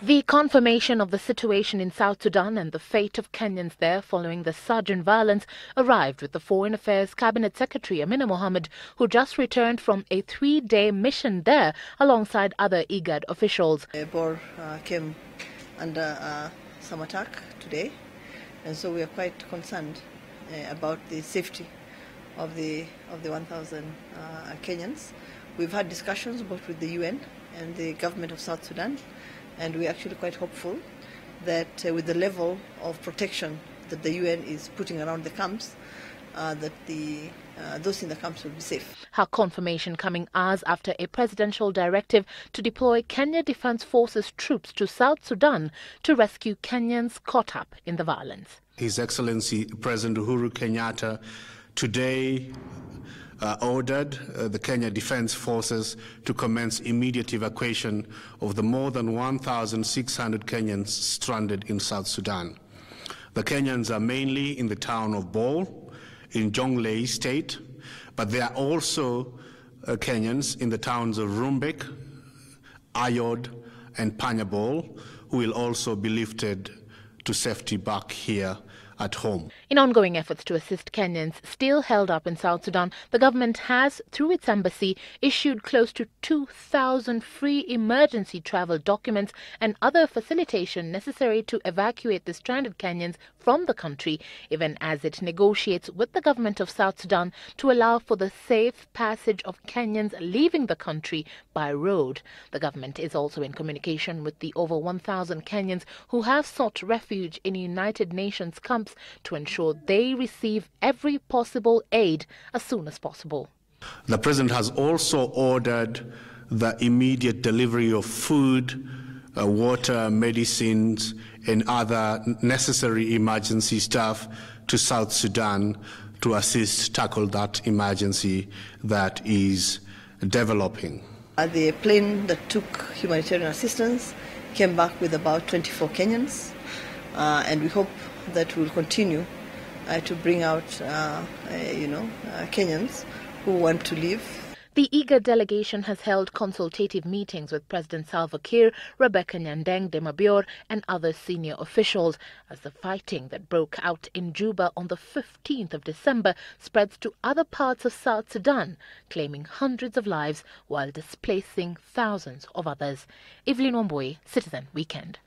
The confirmation of the situation in South Sudan and the fate of Kenyans there following the surge in violence arrived with the Foreign Affairs Cabinet Secretary Amina Mohammed, who just returned from a 3-day mission there alongside other IGAD officials. Bor came under some attack today, and so we are quite concerned about the safety of the 1,000 Kenyans. We've had discussions both with the UN and the government of South Sudan, and we're actually quite hopeful that with the level of protection that the UN is putting around the camps, that those in the camps will be safe. Her confirmation coming hours after a presidential directive to deploy Kenya Defence Forces troops to South Sudan to rescue Kenyans caught up in the violence. His Excellency President Uhuru Kenyatta today ordered the Kenya Defence Forces to commence immediate evacuation of the more than 1,600 Kenyans stranded in South Sudan. The Kenyans are mainly in the town of Bol in Jonglei State, but there are also Kenyans in the towns of Rumbek, Ayod, and Panyabol, who will also be lifted to safety back here at home. In ongoing efforts to assist Kenyans still held up in South Sudan, the government has, through its embassy, issued close to 2,000 free emergency travel documents and other facilitation necessary to evacuate the stranded Kenyans from the country, even as it negotiates with the government of South Sudan to allow for the safe passage of Kenyans leaving the country by road. The government is also in communication with the over 1,000 Kenyans who have sought refuge in United Nations camps to ensure they receive every possible aid as soon as possible. The President has also ordered the immediate delivery of food, water, medicines, and other necessary emergency stuff to South Sudan to assist tackle that emergency that is developing. The plane that took humanitarian assistance came back with about 24 Kenyans, and we hope that will continue to bring out, Kenyans who want to leave. The IGAD delegation has held consultative meetings with President Salva Kiir, Rebecca Nyandeng Demabior, and other senior officials as the fighting that broke out in Juba on the 15th of December spreads to other parts of South Sudan, claiming hundreds of lives while displacing thousands of others. Evelyn Wambui, Citizen Weekend.